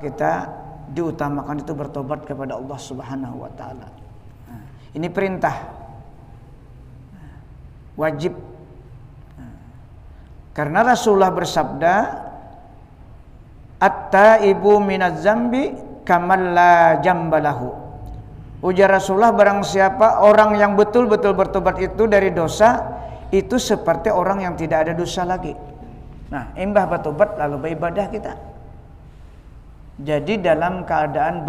kita diutamakan itu bertobat kepada Allah Subhanahu wa taala. Ini perintah wajib. Karena Rasulullah bersabda, "At-taibu minaz zambi kaman la jambalahu." Ujar Rasulullah, barang siapa orang yang betul-betul bertobat itu dari dosa, itu seperti orang yang tidak ada dosa lagi. Nah, imbah bertobat lalu beribadah kita. Jadi dalam keadaan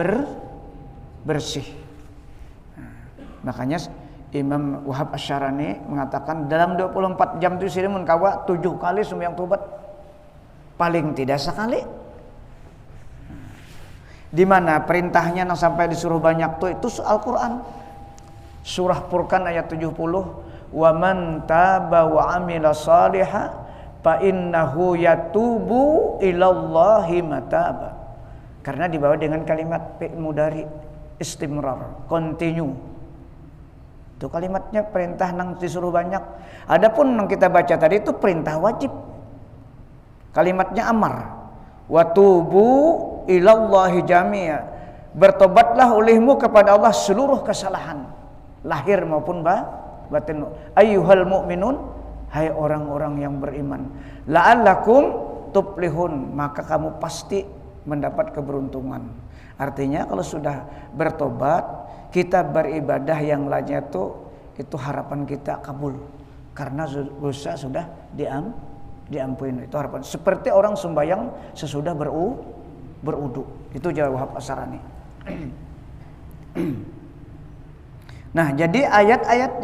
bersih. Makanya Imam Wahab Asy-Syarani mengatakan dalam 24 jam itu sini mun kawa 7 kali sembahyang tobat. Paling tidak sekali. Di mana perintahnya yang sampai disuruh banyak tuh itu Al-Qur'an. Surah Furqan ayat 70, "Wa man taba wa amila shalihan fa innahu yatubu ilallahi mataba." Karena dibawa dengan kalimat fi'il mudhari istimrar, continue. Itu kalimatnya perintah nang disuruh banyak. Adapun yang kita baca tadi itu perintah wajib. Kalimatnya amar. Wa tubu ilallahi jami'a. Bertobatlah olehmu kepada Allah seluruh kesalahan, lahir maupun batin. Ayyuhal mu'minun, hai orang-orang yang beriman. La'allakum tuflihun, maka kamu pasti mendapat keberuntungan. Artinya kalau sudah bertobat, kita beribadah yang lainnya itu harapan kita kabul karena dosa sudah diampuni. Itu harapan. Seperti orang sembahyang sesudah berudu. Itu jawab Asy-Syarani. Nah, jadi ayat-ayat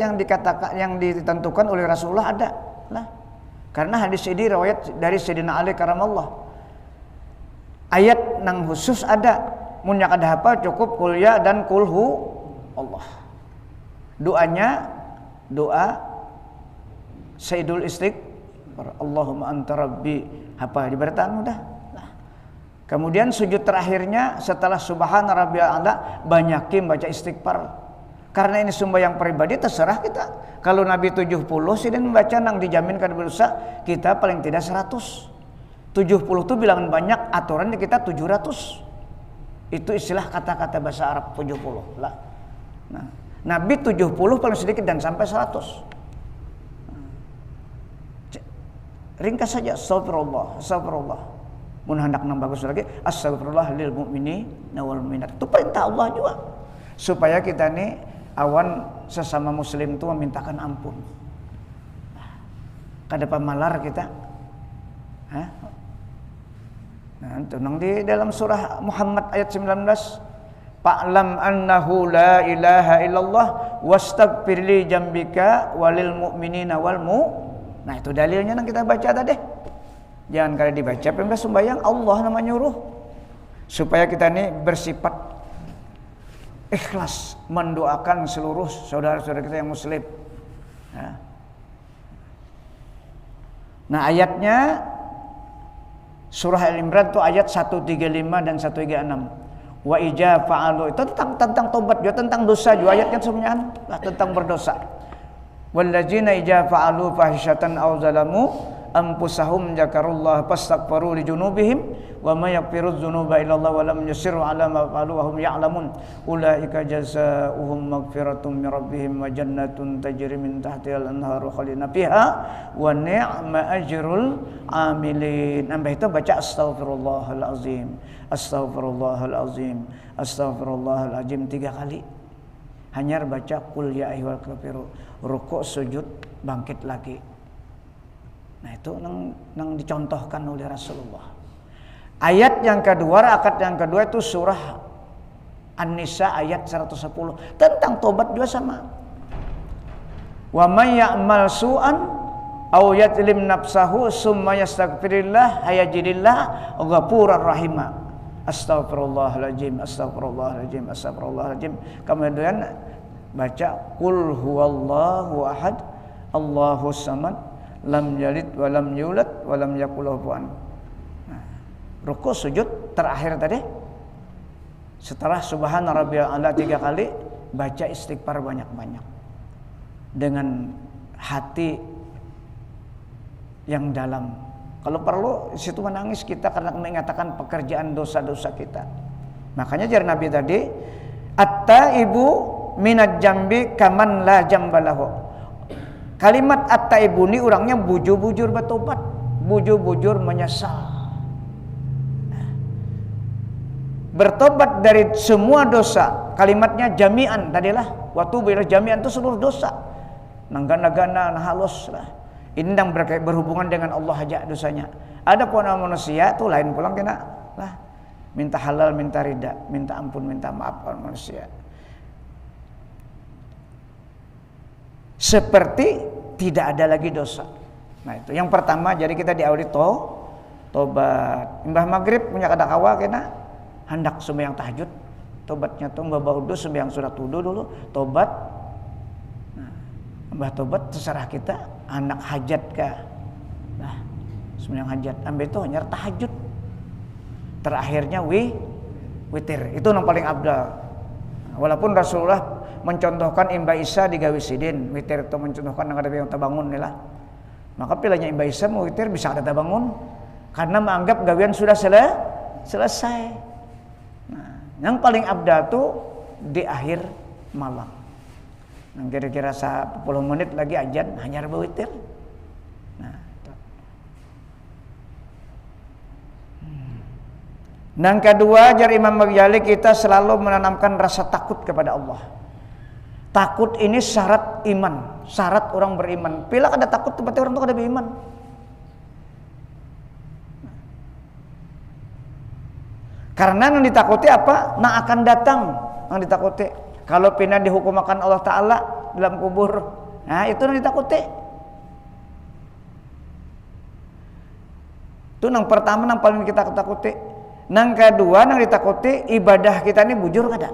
yang ditentukan oleh Rasulullah ada lah. Karena hadis ini riwayat dari Sayyidina Ali karamallah. Ayat nang khusus ada. Mun nya kada hafal cukup qul ya dan qul hu Allah. Doanya doa Sayyidul Istighfar. Allahumma anta rabbi, hafal di beratan udah. Nah. Kemudian sujud terakhirnya setelah subhana rabbiyal a'la banyakin baca istighfar. Karena ini sembahyang pribadi terserah kita. Kalau Nabi 70 sih dan membaca nang dijamin kada berdosa, kita paling tidak 100. 70 itu bilangan banyak, aturannya kita 700. Itu istilah kata-kata bahasa Arab 70 lah. Nah, Nabi 70 paling sedikit dan sampai 100. Ringkas saja, astagfirullah, astagfirullah. Mun hendak nang bagus lagi, astagfirullah lil mu'minina wal mu'minat. Itu perintah Allah juga. Supaya kita nih awan sesama muslim itu memintakan ampun. Kada pamalar kita. Hah? Nah, itu nang di dalam surah Muhammad ayat 19, "Fa'lam annahu la ilaha illallah wastaghfir li jambika walil mu'minina wal mu." Nah, itu dalilnya yang kita baca tadi. Jangan kada dibaca pembes sembahyang, Allah nama nyuruh. Supaya kita ini bersifat ikhlas mendoakan seluruh saudara-saudara kita yang muslim. Nah, ayatnya Surah Al-Imran itu ayat 135 dan 136. Wa ija fa'alu itu tentang tobat juga, tentang dosa juga ayatnya semuanya tentang berdosa. Wallazina ija fa'alu fahisyatan aw zalamu anfusahum zakarullah fastaghfiru li junubihim wa may yaghfiru dzunuba illallah wa lam yusirru ala ma fa'alu wa hum ya'lamun ulaika jazaohum maghfiratun min rabbihim wa jannatun tajri min tahtiha al-anharu khalidina fiha wa ni'ma ajrul amilin. Nambah itu baca astaghfirullahal azim, astaghfirullahal azim, astaghfirullahal azim 3 kali. Hanya baca qul ya ayyuhal kafirun, rukuk sujud bangkit lagi. Nah, itu nang dicontohkan oleh Rasulullah. Ayat yang kedua, rakaat yang kedua itu surah An-Nisa ayat 110 tentang tobat juga sama. Wa may ya'mal su'an aw yadlim nafsahu summa yastaghfirillah hayajidillah ghafurar rahima. Astaghfirullahaladzim, astaghfirullahaladzim, astaghfirullahaladzim. Kemudian baca qul huwallahu ahad, Allahus samad, lam yalid wa lam yulad wa lam yakul lahu kufuwan. Nah, rukuk sujud terakhir tadi setelah subhana rabbiyal a'la 3 kali baca istighfar banyak-banyak dengan hati yang dalam, Kalau perlu di situ menangis kita karena mengatakan pekerjaan dosa-dosa kita. Makanya jar Nabi tadi, at-taibu minad jambi kaman la jambalahu. Kalimat at-taibu ini orangnya bujur-bujur bertobat, bujur-bujur menyesal. Bertobat dari semua dosa. Kalimatnya jami'an tadilah. Waktu bila jami'an itu seluruh dosa. Nanggana-gana, halus lah. Ini yang berhubungan dengan Allah aja dosanya. Ada pun manusia itu lain pulang kena lah. Minta halal, minta ridha, minta ampun, minta maaf orang manusia. Seperti tidak ada lagi dosa. Nah itu yang pertama. Jadi kita diawali tobat. Mbah maghrib punya kada kawa kena hendak sembahyang tahajud. Tobatnya tuh mbah baudu sembahyang surat wudu dulu. Tobat. Nah, mbah tobat terserah kita. Anak hajat kah? Nah, sembahyang hajat. Ambil itu hanya tahajud. Terakhirnya witir. Itu yang paling abdal. Walaupun Rasulullah mencontohkan Imba Isa di Gawisidin, witir itu mencontohkan yang ada yang terbangun nih lah. Maka pilihnya Imba Isa mau witir bisa ada terbangun karena menganggap gawian sudah selesai. Nah, yang paling abdal tuh di akhir malam. Nah, kira-kira 10 menit lagi ajan hanya berwitir. Nah, yang kedua, jar Imam Ghazali, kita selalu menanamkan rasa takut kepada Allah. Takut ini syarat iman, syarat orang beriman. Bila ada takut berarti orang itu ada beriman. Karena yang ditakuti apa? Yang akan datang yang ditakuti. Kalau pina dihukum akan Allah Ta'ala dalam kubur, nah itu yang ditakuti. Itu yang pertama yang paling kita takuti. Yang kedua yang ditakuti ibadah kita ini bujur kada.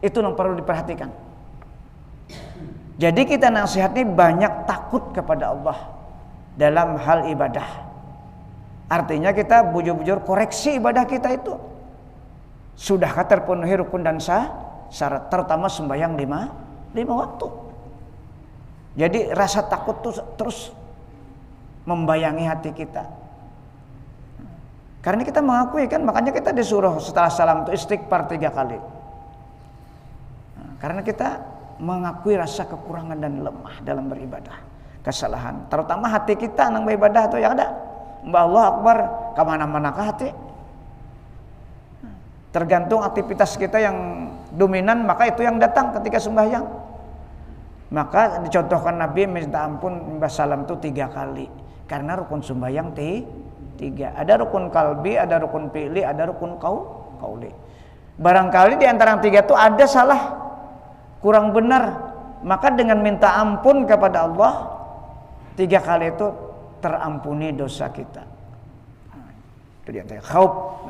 Itu yang perlu diperhatikan. Jadi kita nasihat ini banyak takut kepada Allah dalam hal ibadah. Artinya kita bujur-bujur koreksi ibadah kita itu. Sudahkah terpenuhi rukun dan syarat, terutama sembahyang 5 waktu. Jadi rasa takut itu terus membayangi hati kita. Karena kita mengakui kan, makanya kita disuruh setelah salam itu istighfar 3 kali. Karena kita mengakui rasa kekurangan dan lemah dalam beribadah, kesalahan. Terutama hati kita nang beribadah itu ya ada. Mbah Allah Akbar, kemana-mana kah hati? Tergantung aktivitas kita yang dominan, maka itu yang datang ketika sembahyang. Maka dicontohkan Nabi minta ampun mbah salam itu 3 kali. Karena rukun sembahyang 3. Ada rukun kalbi, ada rukun fi'li, ada rukun qauli. Barangkali di antara yang 3 itu ada salah, kurang benar, maka dengan minta ampun kepada Allah 3 kali itu terampuni dosa kita. Itu dia khauf.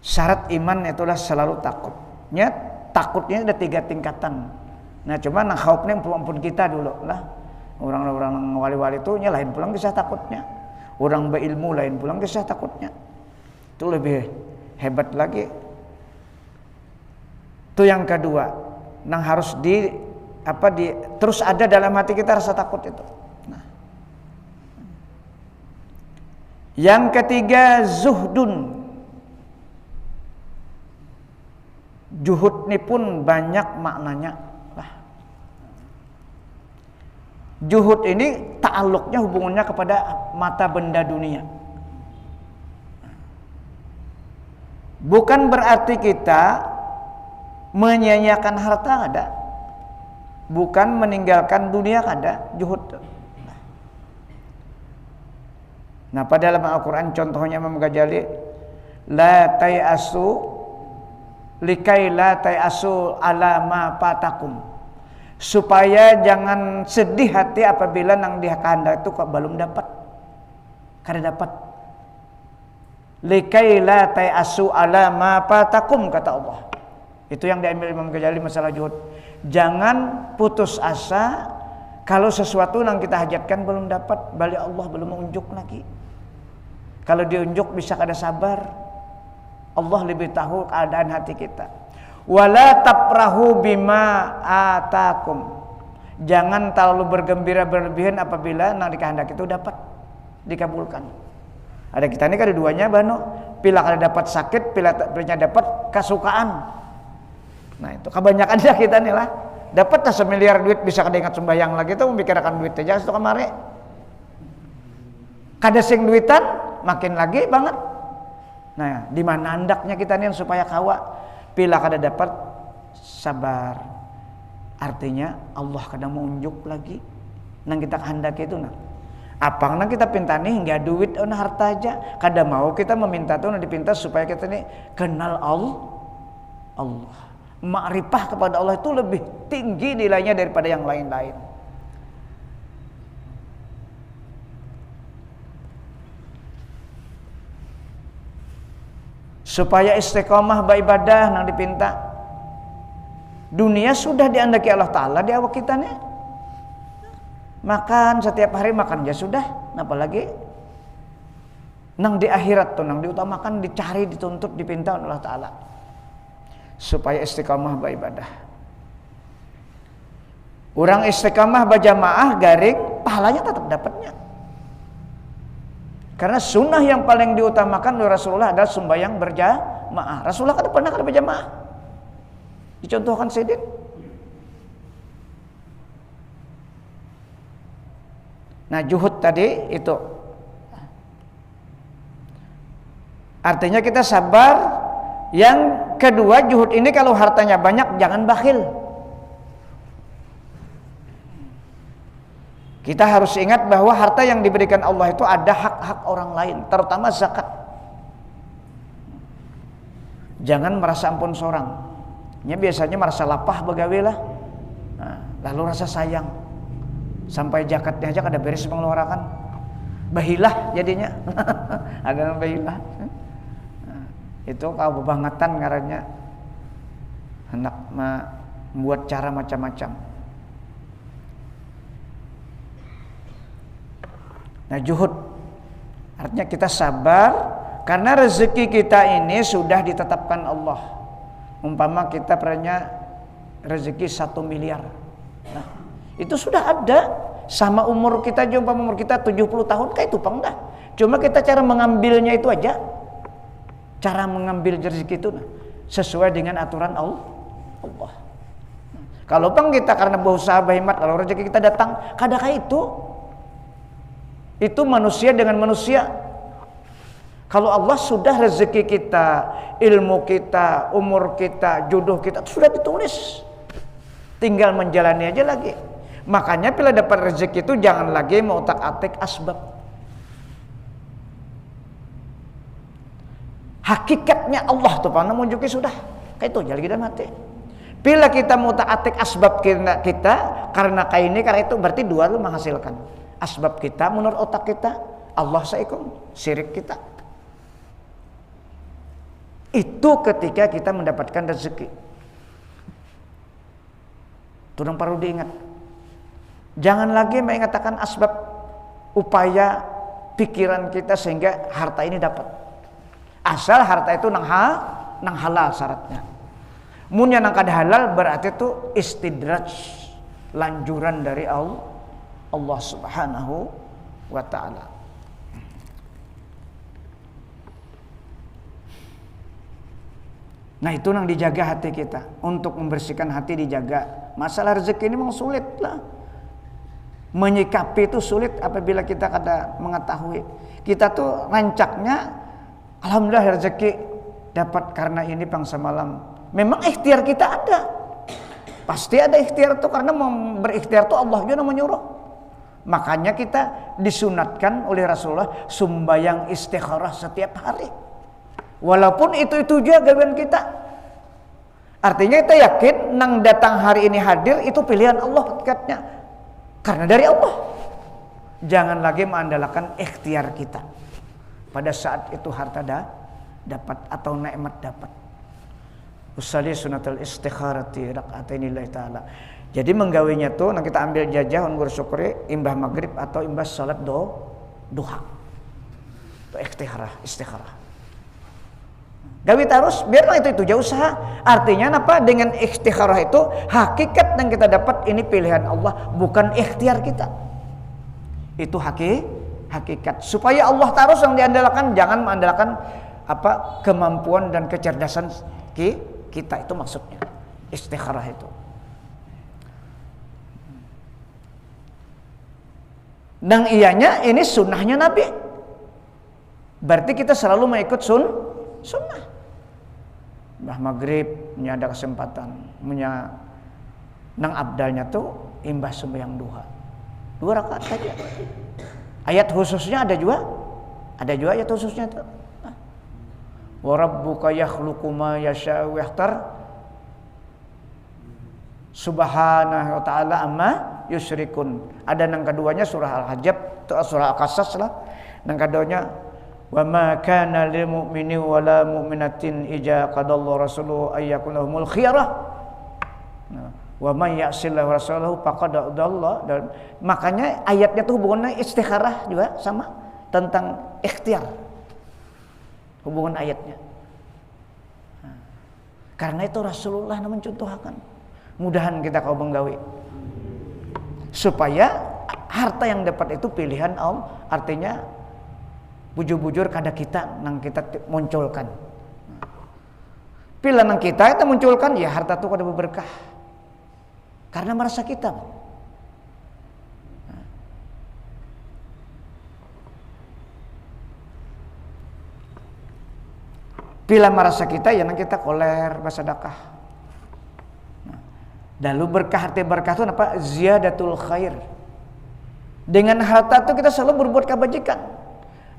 Syarat iman itulah selalu takutnya. Takutnya ada 3 tingkatan. Nah cuma khaufnya ampun kita dulu lah. Orang-orang wali-wali itu lain pulang kisah takutnya. Orang berilmu lain pulang kisah takutnya. Itu lebih hebat lagi. Itu yang kedua, yang harus terus ada dalam hati kita rasa takut itu. Nah. Yang ketiga zuhdun. Juhud ini pun banyak maknanya. Juhud ini ta'alluqnya hubungannya kepada mata benda dunia. Bukan berarti kita menyia-nyiakan harta ada, bukan meninggalkan dunia ada, juhud. Nah pada dalam Al-Quran contohnya Imam Ghazali, la tayasu likai la tayasu ala ma patakum, supaya jangan sedih hati apabila nang dia kehendak itu kok belum dapat, kada dapat. Likai la tayasu ala ma patakum, kata Allah. Itu yang diambil Imam Ghazali masalah juhud. Jangan putus asa kalau sesuatu yang kita hajatkan belum dapat, balik Allah belum menunjuk lagi. Kalau diunjuk bisa kada sabar. Allah lebih tahu keadaan hati kita. Wala tafrahu bima atakum. Jangan terlalu bergembira berlebihan apabila yang dikehendaki itu dapat. dikabulkan. Ada kita ini kan ada duanya bano, pila kada dapat sakit, pilanya dapat kesukaan. Nah itu kebanyakan dah kita nih lah. Dapat 1 miliar duit bisa kada ingat sembahyang lagi tuh memikirkan duit aja itu kemarin. Kada sing duitan makin lagi banget. Nah, di mana andaknya kita nih supaya kawa pila kada dapat sabar. Artinya Allah kada mau unjuk lagi nang kita kehendaki itu nah. Apang nang kita pinta nih hingga duit on harta aja. Kada mau kita meminta tuh nang dipinta supaya kita nih kenal Allah. Ma'rifah kepada Allah itu lebih tinggi nilainya daripada yang lain-lain. Supaya istiqomah beribadah nang dipinta. Dunia sudah diandaki Allah Ta'ala di awak kita nih. Makan setiap hari makan ya sudah, apalagi nang di akhirat tuh nang diutamakan dicari, dituntut, dipinta oleh Allah Ta'ala supaya istiqamah beribadah. Orang istiqamah berjamaah garing pahalanya tetap dapatnya. Karena sunnah yang paling diutamakan oleh Rasulullah adalah sembahyang berjamaah. Rasulullah kan pernah kada berjamaah. Dicontohkan Sayyidin. Nah, juhud tadi itu artinya kita sabar. Yang kedua, juhud ini kalau hartanya banyak jangan bakhil. Kita harus ingat bahwa harta yang diberikan Allah itu ada hak-hak orang lain, terutama zakat. Jangan merasa ampun sorang. Biasanya merasa lapah begawe lah. Nah, lalu rasa sayang. Sampai zakatnya aja kada beres mengeluarkan. Bahilah jadinya. Ada bahilah. Itu kau bebangetan ngarannya hendak membuat cara macam-macam. Nah, juhud artinya kita sabar karena rezeki kita ini sudah ditetapkan Allah. Umpama kita pernah rezeki 1 miliar. Nah, itu sudah ada sama umur kita aja, umpama umur kita 70 tahun kayak itu pang dah. Cuma kita cara mengambilnya itu aja. Cara mengambil rezeki itu sesuai dengan aturan Allah. Kalau bang kita karena berusaha berhemat lalu rezeki kita datang, kadang itu manusia dengan manusia. Kalau Allah sudah rezeki kita, ilmu kita, umur kita, jodoh kita sudah ditulis, tinggal menjalani aja lagi. Makanya bila dapat rezeki itu jangan lagi mau otak-atik asbab. Hakikatnya Allah tuh pana munjuki sudah kayak itu jadi kita mati. Bila kita mau ta'atik asbab kita karena kayak ini karena itu berarti dua lu menghasilkan. Asbab kita menurut otak kita, Allah saikum, syirik kita. Itu ketika kita mendapatkan rezeki. Itu yang perlu diingat. Jangan lagi mengatakan asbab upaya pikiran kita sehingga harta ini dapat. Asal harta itu nang halal syaratnya. Munnya nang kada halal berarti itu istidraj, lanjuran dari Allah Subhanahu wa taala. Nah, itu nang dijaga hati kita. Untuk membersihkan hati dijaga. Masalah rezeki ini memang sulit lah. Menyikapi itu sulit apabila kita kada mengetahui. Kita tuh rancaknya alhamdulillah rezeki dapat karena ini bangsa malam. Memang ikhtiar kita ada. Pasti ada ikhtiar itu karena berikhtiar itu Allah juga menyuruh. Makanya kita disunatkan oleh Rasulullah sembahyang istikharah setiap hari. Walaupun itu juga gawean kita. Artinya kita yakin nang datang hari ini hadir itu pilihan Allah hakikatnya. Karena dari Allah. Jangan lagi mengandalkan ikhtiar kita. Pada saat itu harta dapat atau nikmat dapat. Usalli sunatul istikharati raqatain lillahi taala. Jadi menggawinya tuh kita ambil jajah on bersyukuri imbah maghrib atau imbah salat duha. Itu istikharah. Gawi terus biarlah itu jauh usaha. Artinya apa? Dengan istikharah itu hakikat yang kita dapat ini pilihan Allah bukan ikhtiar kita. Itu hakikat. Supaya Allah terus yang diandalkan, jangan mengandalkan kemampuan dan kecerdasan kita, itu maksudnya istikharah itu. Dan ianya ini sunnahnya Nabi. Berarti kita selalu mengikut sunnah. Bah maghrib punya ada kesempatan, punya nang abdalnya tuh imbah sembahyang duha 2 rakaat saja. Ayat khususnya ada juga ayat khususnya tuh. Wa rabbuka yakhluqu ma yasha'u wa yakhtar subhanahu wa ta'ala amma yusyrikun. Ada nang keduanya surah Al-Hajjab atau surah Al-Qasas lah. Nang keduanya wa ma kana lil mu'mini wa la mu'minatin idza qadallahu rasuluhu ayyakun lahumul khiyarah. Wa may ya'sillahu rasulahu faqad adalla. Dan makanya ayatnya tuh hubungannya istikharah juga sama tentang ikhtiar. Hubungan ayatnya. Karena itu Rasulullah mencontohkan. Mudahan kita kau menggawi supaya harta yang dapat itu pilihan Allah, artinya bujur-bujur kada kita nang kita munculkan. Pilihan nang kita munculkan ya harta itu kada berberkah. Karena merasa kita. Bila merasa kita ya nang kita koler bersedekah. Lalu berkah, arti berkah itu apa? Ziyadatul khair. Dengan harta itu kita selalu berbuat kebajikan.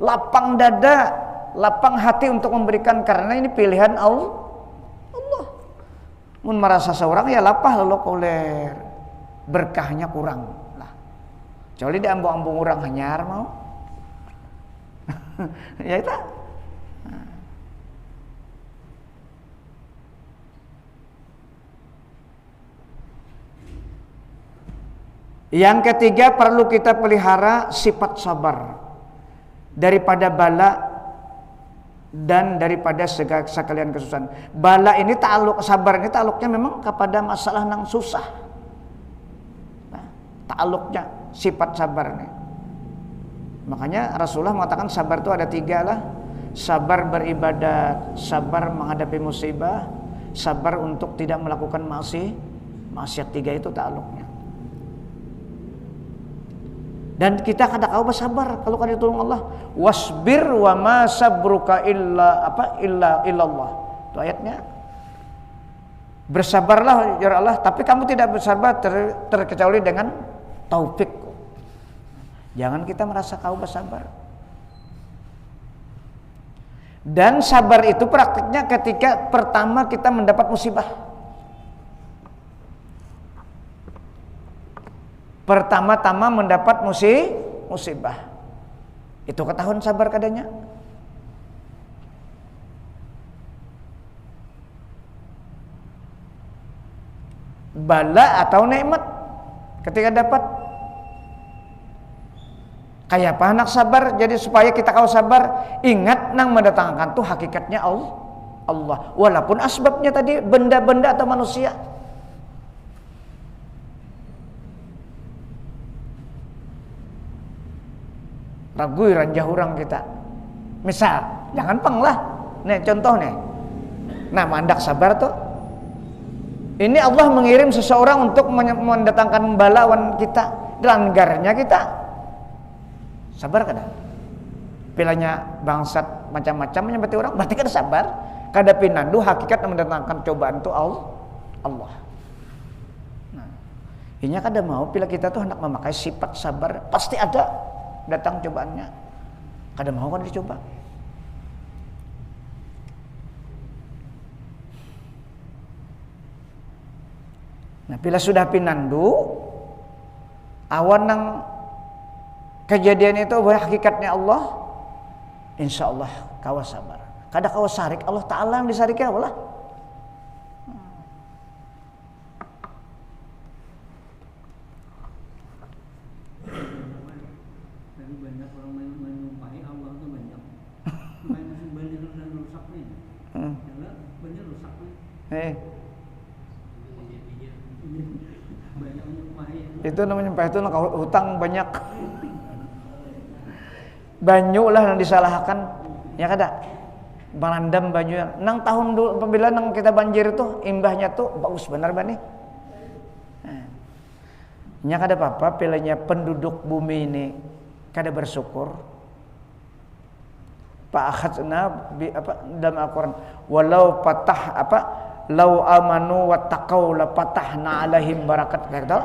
Lapang dada, lapang hati untuk memberikan, karena ini pilihan Allah. Mun merasa seorang ya lapah lalu koler. Berkahnya kurang lah. Kecuali di ambung-ambung orang hanyar mau. Ya itu. Yang ketiga, perlu kita pelihara sifat sabar daripada bala dan daripada sekalian kesusahan. Bala ini ta'aluk, sabar ini ta'aluknya memang kepada masalah yang susah. Nah, ta'aluknya sifat sabar ini. Makanya Rasulullah mengatakan sabar itu ada 3 lah. Sabar beribadat, sabar menghadapi musibah, sabar untuk tidak melakukan maksiat. 3 itu ta'aluknya. Dan kita kada kau bersabar kalau kada ditolong Allah. Wasbir wa ma sabruka illa illallah. Itu ayatnya. Bersabarlah ya Allah, tapi kamu tidak bersabar terkecuali dengan taufik. Jangan kita merasa kau bersabar. Dan sabar itu praktiknya ketika pertama kita mendapat musibah. Pertama-tama mendapat musibah. Itu ketahuan sabar kadanya. Bala atau nikmat ketika dapat. Kayak apa anak sabar? Jadi supaya kita kau sabar, ingat nang mendatangkan tuh hakikatnya Allah. Walaupun asbabnya tadi benda-benda atau manusia. Ragu ranjah orang kita. Misal, jangan penglah. Nih contoh nih. Nah, mandak sabar tuh. Ini Allah mengirim seseorang untuk mendatangkan balawan kita, langgarnya kita. Sabar kada? Pilanya bangsat macam-macam menyebati orang, berarti kada sabar. Kada pinandu hakikat mendatangkan cobaan itu Allah. Nah, ini kada mau bila kita tuh hendak memakai sifat sabar, pasti ada datang cobaannya. Kada mau kan dicoba. Nah, bila sudah pinandu awan nang kejadian itu hakikatnya Allah, insya Allah kawa sabar. Kada kawa sarik, Allah Ta'ala yang disariknya Allah. Itu namanya nyumpah, itu hutang banyak. banyu lah yang disalahkan, ya kada. Barandam banyu nang tahun dulu apabila nang kita banjir tuh imbahnya tuh bagus benar bani. Nya kada apa-apa pilihnya penduduk bumi ini kada bersyukur. Pak akhadna dalam Al-Qur'an walau patah lau amanu wattaqau la patahna alaihim barakat kata.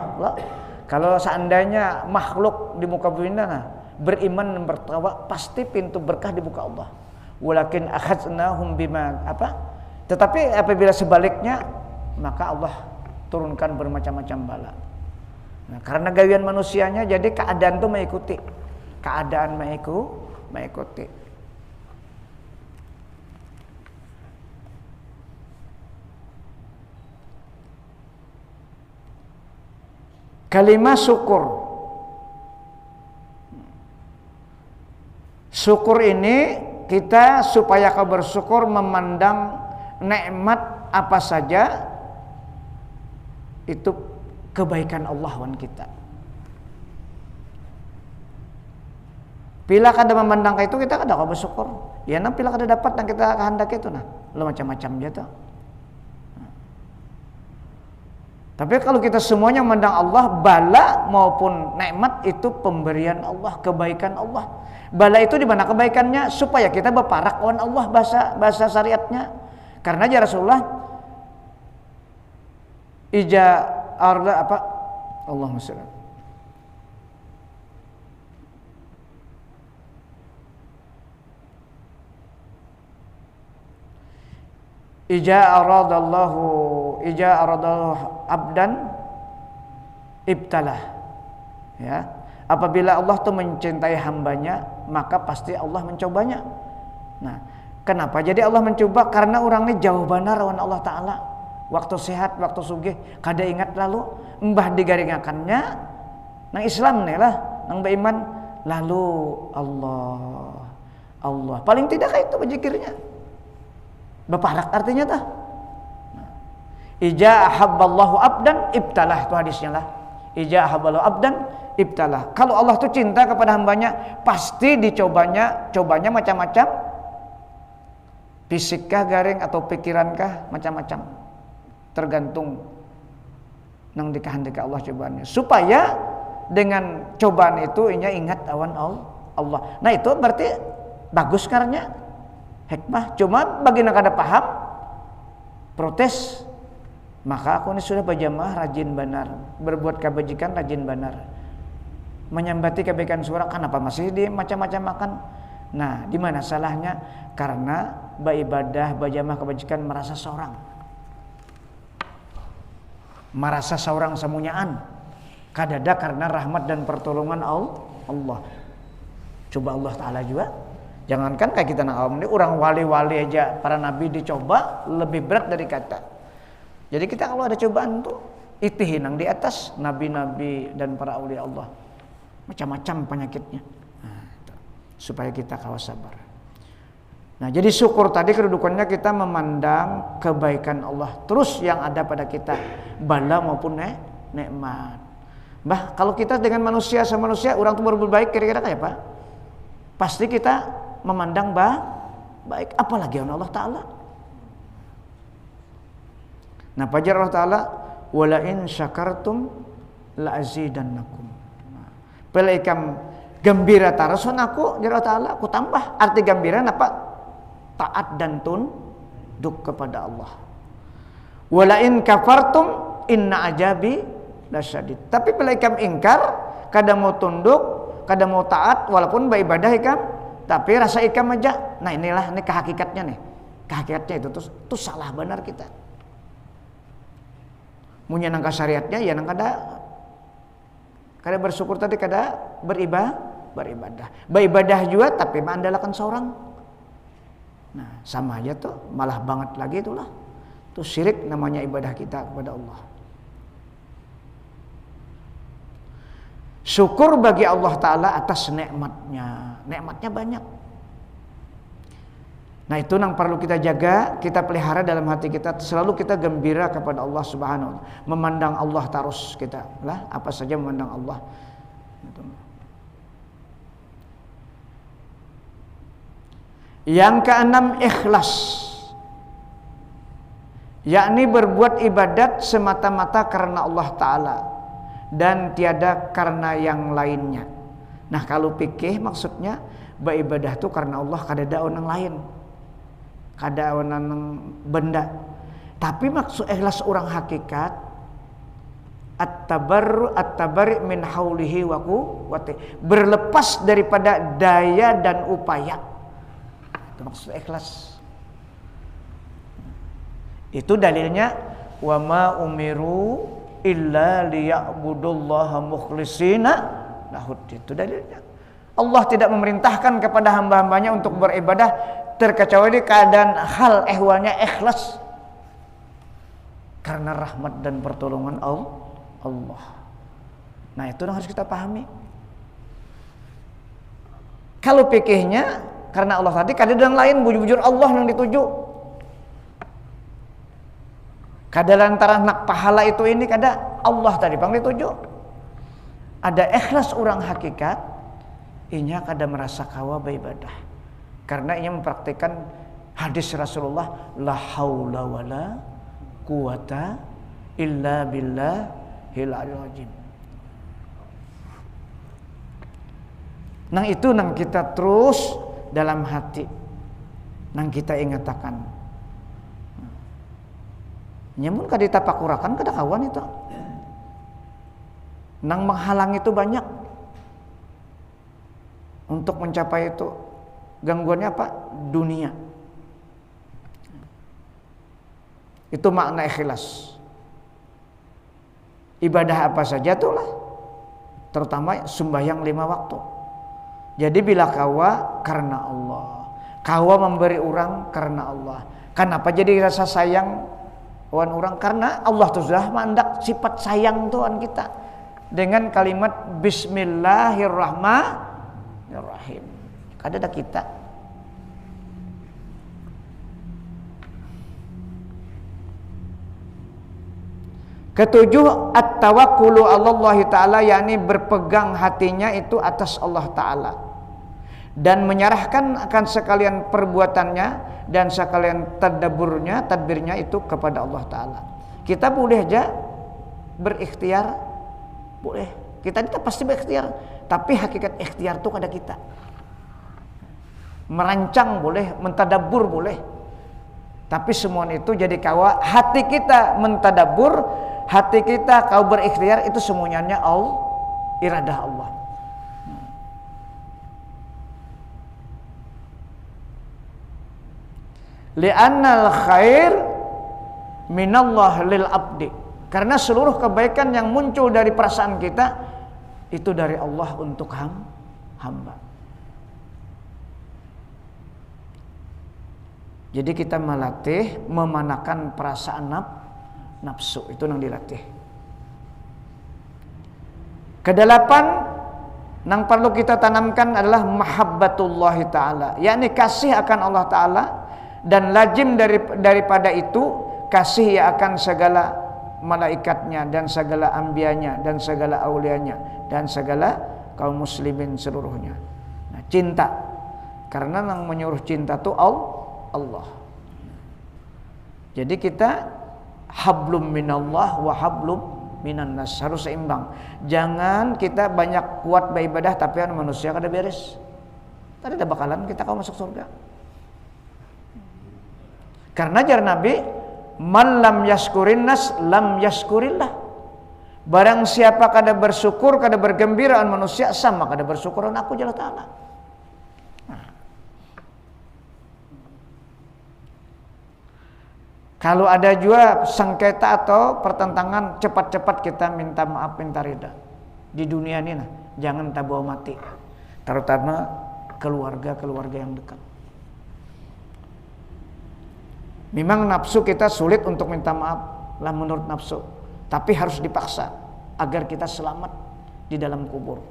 Kalau seandainya makhluk di muka bumi beriman dan bertakwa pasti pintu berkah dibuka Allah. Walakin akhadnahum bima tetapi apabila sebaliknya maka Allah turunkan bermacam-macam bala. Nah, karena gawian manusianya jadi keadaan itu mengikuti. Keadaan mengikuti. Kalimat syukur. Syukur ini kita supaya kau bersyukur memandang nikmat apa saja itu kebaikan Allah wan kita. Bila kada memandang itu kita kada kau bersyukur. Ya nah bila kada dapat yang kita kehendaki itu nah, lo macam-macam gitu. Tapi kalau kita semuanya memandang Allah, bala maupun nikmat itu pemberian Allah, kebaikan Allah. Bala itu di mana kebaikannya? Supaya kita berparak lawan Allah bahasa syariatnya. Karena ya Rasulullah Allahumma shalli. Ija aradallahu abdan ibtalah. Ya. Apabila Allah tuh mencintai hambanya, maka pasti Allah mencobanya. Nah, kenapa? Jadi Allah mencoba karena orang ini jauh benar lawan Allah Ta'ala. Waktu sehat, waktu sugih, kada ingat lalu mbah digaringakannya nang Islam nih lah, nang beriman lalu Allah. Paling tidak kayak itu berzikirnya. Beparak artinya tah. Ija ahabballahu abdan ibtalah, itu hadisnya lah. Ija ahabballahu abdan ibtalah. Kalau Allah tuh cinta kepada hambanya, pasti dicobanya macam-macam. Fisikkah garing atau pikirankah macam-macam. Tergantung nang dikehendaki Allah cobaannya. Supaya dengan cobaan itu ingat awan Allah. Nah itu berarti bagus karena hikmah. Cuma bagi yang kada paham protes, maka aku ini sudah berjamaah rajin benar, berbuat kebajikan rajin benar, menyambati kebaikan surah, kenapa masih di macam-macam makan? Nah, di mana salahnya? Karena beribadah, berjamaah kebajikan merasa seorang semunyaan, kadada karena rahmat dan pertolongan Allah. Coba Allah Ta'ala juga. Jangankan kayak kita nak awam ini, orang wali-wali aja para nabi dicoba lebih berat dari kata. Jadi kita kalau ada cobaan tuh itihinang di atas nabi-nabi dan para aulia Allah. Macam-macam penyakitnya. Nah, supaya kita kawas sabar. Nah, jadi syukur tadi kedudukannya kita memandang kebaikan Allah terus yang ada pada kita, bala maupun nikmat. Bah, kalau kita dengan manusia sama manusia, orang tuh berbuat baik kira-kira kayak apa? Pasti kita memandang baik, apalagi Allah Ta'ala. Nah, pajar Allah Ta'ala, wala in syakartum la azidannakum. Pelekam gembira tarasun aku, ya Allah Ta'ala, aku tambah. Arti gembira apa? Taat dan tunduk kepada Allah. Wala in kafartum inna ajabi lasyadid. Tapi pelekam ingkar, kada mau tunduk, kada mau taat, walaupun beribadah ikam, tapi rasa ikam aja. Nah inilah ini kehakikatnya nih. Kehakikatnya itu tuh salah benar kita. Munya nangka syariatnya ya nang kada bersyukur tadi, kada beribadah. Beribadah juga tapi mengandalkan seorang. Nah, sama aja tuh, malah banget lagi itulah. Itu syirik namanya ibadah kita kepada Allah. Syukur bagi Allah Ta'ala atas nikmatnya. Nikmatnya banyak. Nah itu yang perlu kita jaga, kita pelihara dalam hati kita. Selalu kita gembira kepada Allah Subhanahu wa Ta'ala. Memandang Allah terus kita lah, apa saja memandang Allah. Yang keenam, ikhlas, yakni berbuat ibadat semata-mata karena Allah Ta'ala dan tiada karena yang lainnya. Nah, kalau fikih maksudnya beribadah itu karena Allah, kada orang lain, kada orang benda. Tapi maksud ikhlas orang hakikat at-tabari min haulihi wa quwwati, berlepas daripada daya dan upaya. Itu maksud ikhlas. Itu dalilnya wa ma umiru illa liya'budullaha mukhlishina lahud. Itu dalilnya. Allah tidak memerintahkan kepada hamba-hambanya untuk beribadah terkecuali keadaan hal ehwalnya ikhlas karena rahmat dan pertolongan Allah. Nah, itu yang harus kita pahami. Kalau fikihnya karena Allah tadi, kada yang lain, bujur-bujur Allah yang dituju. Kada lantaran nak pahala itu ini, kada Allah tadi pang dituju. Ada ikhlas orang hakikat, inya kada merasa kawa beribadah. Karena ia mempraktikkan hadis Rasulullah, la haula wala quwata illa billahil aliyyil azim. Nang itu nang kita terus dalam hati, nang kita ingatakan. Nyamun kada ditapakurakan kada kawan itu. Nang menghalang itu banyak untuk mencapai itu. Gangguannya apa? Dunia. Itu makna ikhlas. Ibadah apa saja itulah, terutama sembahyang 5 waktu. Jadi bila kawa karena Allah, kawa memberi orang karena Allah. Kenapa jadi rasa sayang wan orang? Karena Allah tuh sudah mandak sifat sayang Tuhan kita dengan kalimat Bismillahirrahmanirrahim. Ada kita. Ketujuh, at-tawakkulu 'Allah Ta'ala, yakni berpegang hatinya itu atas Allah Ta'ala dan menyerahkan akan sekalian perbuatannya dan sekalian tadbirnya itu kepada Allah Ta'ala. Kita boleh aja berikhtiar, boleh. Kita pasti berikhtiar, tapi hakikat ikhtiar itu ada kita. Merancang boleh, mentadabbur boleh. Tapi semua itu jadi kawa hati kita mentadabbur, hati kita kau berikhtiar, itu semuanya Allah, iradah Allah. Li'annal khair minallah lil abdi, karena seluruh kebaikan yang muncul dari perasaan kita itu dari Allah untuk hamba. Jadi kita melatih memanakan perasaan nafsu, itu yang dilatih. Kedelapan yang perlu kita tanamkan adalah mahabbatullah Ta'ala, yakni kasih akan Allah Ta'ala, dan lazim daripada itu kasih ya akan segala malaikatnya dan segala anbiyanya dan segala aulianya dan segala kaum muslimin seluruhnya. Nah, cinta, karena yang menyuruh cinta itu Allah. Jadi kita hablum minallah wa hablum minan nas, harus seimbang. Jangan kita banyak kuat beribadah tapi manusia kada beres. Tadi ada bakalan kita kau masuk surga. Karena jar Nabi, man lam yaskurin nas lam yaskurillah. Barang siapa kada bersyukur, kada bergembiraan manusia, sama kada bersyukuran aku Jalla Ta'ala. Kalau ada juga sengketa atau pertentangan, cepat-cepat kita minta maaf, minta ridha. Di dunia ini jangan tak bawa mati. Terutama keluarga-keluarga yang dekat. Memang nafsu kita sulit untuk minta maaf lah menurut nafsu, tapi harus dipaksa agar kita selamat di dalam kubur.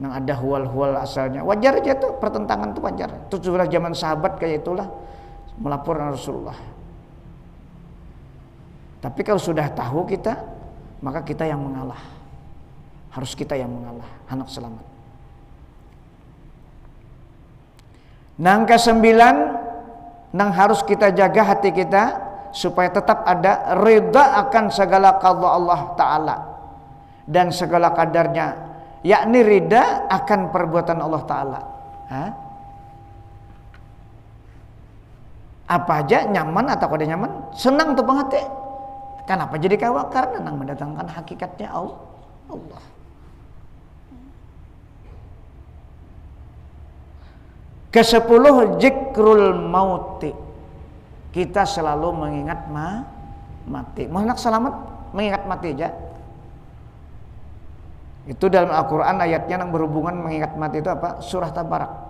Yang ada huwal-huwal asalnya. Wajar aja tuh, pertentangan tuh wajar. Itu sudah zaman sahabat kayak itulah, melapor Rasulullah. Tapi kalau sudah tahu kita, maka kita yang mengalah. Harus kita yang mengalah, anak selamat. Nang kesembilan, nang harus kita jaga hati kita supaya tetap ada ridha akan segala qada Allah Ta'ala dan segala kadarnya, yakni ridha akan perbuatan Allah Ta'ala. Apa aja nyaman atau kada nyaman, senang tuh penghati. Kenapa jadi kawa? Karena nang mendatangkan hakikatnya Allah. Ke-10 zikrul mauti. Kita selalu mengingat mati. Mau nak selamat mengingat mati aja. Itu dalam Al-Qur'an ayatnya yang berhubungan mengingat mati itu apa? Surah Tabarak.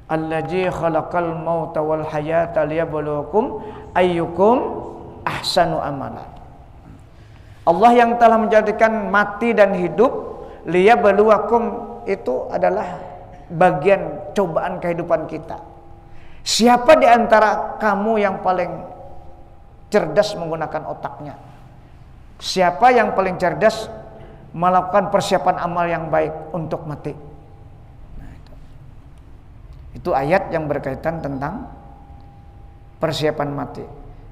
Allazi khalaqal mauta wal hayata liyabluwakum ayyukum ahsanu amala. Allah yang telah menjadikan mati dan hidup, liyabluwakum itu adalah bagian cobaan kehidupan kita. Siapa di antara kamu yang paling cerdas menggunakan otaknya? Siapa yang paling cerdas melakukan persiapan amal yang baik untuk mati? Nah, itu ayat yang berkaitan tentang persiapan mati.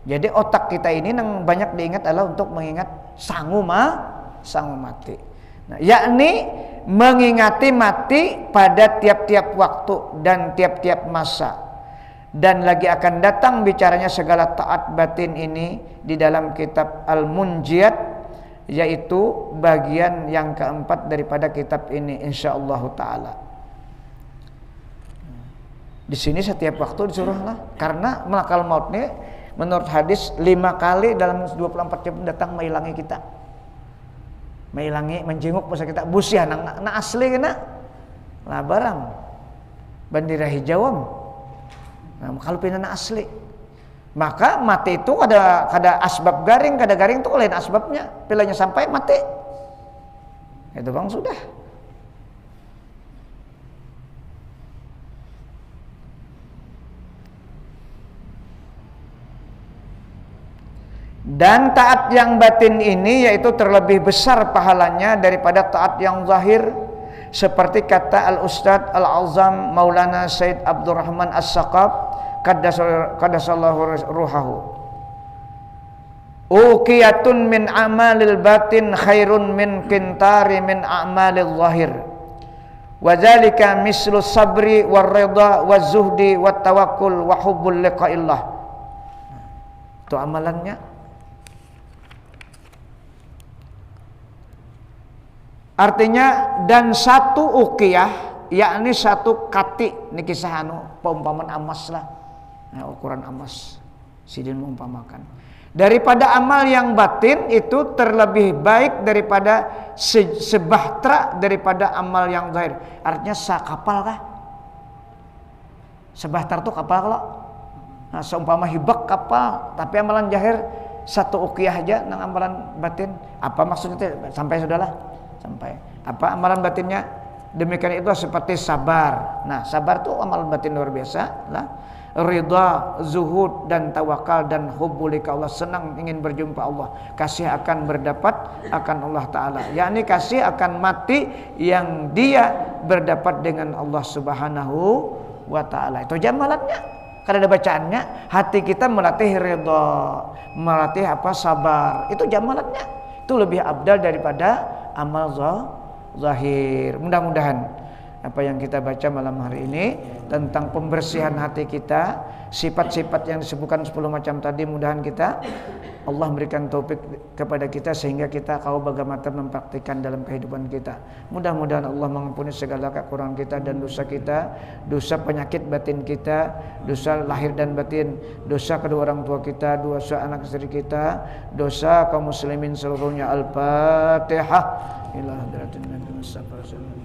Jadi otak kita ini yang banyak diingat adalah untuk mengingat sangu mati. Nah, yakni mengingati mati pada tiap-tiap waktu dan tiap-tiap masa. Dan lagi akan datang bicaranya segala taat batin ini di dalam kitab Al-Munjiat, yaitu bagian yang keempat daripada kitab ini insyaallah taala. Di sini setiap waktu disuruhlah, karena malakal maut ini menurut hadis 5 kali dalam 24 jam datang menghilangi kita. Menghilangi, menjenguk masa kita busiah na asli kena lah barang bandira hijauan. Nah, kalau pinana asli, maka mati itu ada asbab garing, kada garing itu lain asbabnya. Pilihnya sampai mati, itu bang sudah. Dan taat yang batin ini yaitu terlebih besar pahalanya daripada taat yang zahir, seperti kata Al-Ustadz Al-Azam Maulana Said Abdurrahman As-Saqaf qaddasallahu ruhahu, uqiyatun min amalil batin khairun min qintari min a'malil zahir, wa dzalika mislu sabri war ridha waz zuhdi wat tawakkul wa hubbul liqa'illah. Itu amalannya. Artinya, dan satu uqiyah, yakni satu kati, ini kisah paumpaman amas lah. Nah, ukuran amas sidin mengumpamakan. Daripada amal yang batin itu terlebih baik daripada sebahtera daripada amal yang zahir. Artinya kapal kah? Sebahtera itu kapal kalau. Nah, seumpama hibak kapal, tapi amalan zahir satu uqiyah aja nang amalan batin. Apa maksudnya? Sampai sudahlah. Sampai. Apa amalan batinnya? Demikian itu seperti sabar. Nah, sabar itu amalan batin luar biasa lah. Ridha, zuhud dan tawakal dan hubbulika Allah, senang ingin berjumpa Allah, kasih akan berdapat akan Allah Ta'ala, yakni kasih akan mati yang dia berdapat dengan Allah Subhanahu wa Ta'ala. Itu jamalannya. Karena ada bacaannya, hati kita melatih ridha, melatih sabar. Itu jamalannya. Itu lebih abdal daripada amal zahir. Mudah-mudahan apa yang kita baca malam hari ini tentang pembersihan hati kita, sifat-sifat yang disebutkan 10 macam tadi, mudahan kita Allah memberikan taufik kepada kita sehingga kita kau bagaimana mempraktikkan dalam kehidupan kita. Mudah-mudahan Allah mengampuni segala kekurangan kita dan dosa kita, dosa penyakit batin kita, dosa lahir dan batin, dosa kedua orang tua kita, dosa anak istri kita, dosa kaum muslimin seluruhnya. Al-Fatihah. Ila hadratin Nabi Mustafa sallallahu.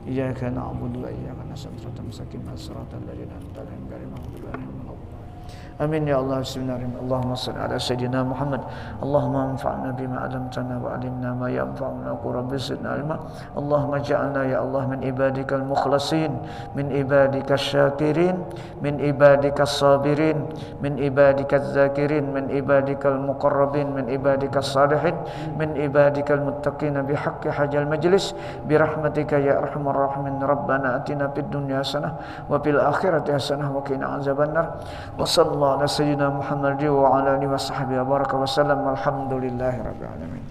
Iyyaka na'budu wa iyyaka nasta'in. Ihdinas siratal mustaqim, siratal ladzina an'amta 'alaihim ghairil maghdubi 'alaihim waladdallin. Amin ya Allah. Bismillahirrahmanirrahim. Allahumma salli ala sayyidina Muhammad. Allahumma anfa'na bima 'allamtana wa 'allimna ma yanfa'una wa rabbi zidna ilma. Allahumma ja'alna ya Allah min ibadikal mukhlasin, min ibadikal syakirin, min ibadikal sabirin, min ibadikal zakirin, min ibadikal muqarrabin, min ibadikal salihin, min ibadikal muttaqin bihaqqi hajal majlis bi rahmatika ya arhamar rahimin. Rabbana atina fid dunya hasanah wa fil akhirati hasanah wa qina azabannar. Wa sallallahu ala sayyidina Muhammad wa ala alihi wa sahbihi wa baraka wa sallam. Alhamdulillahi rabbil alamin.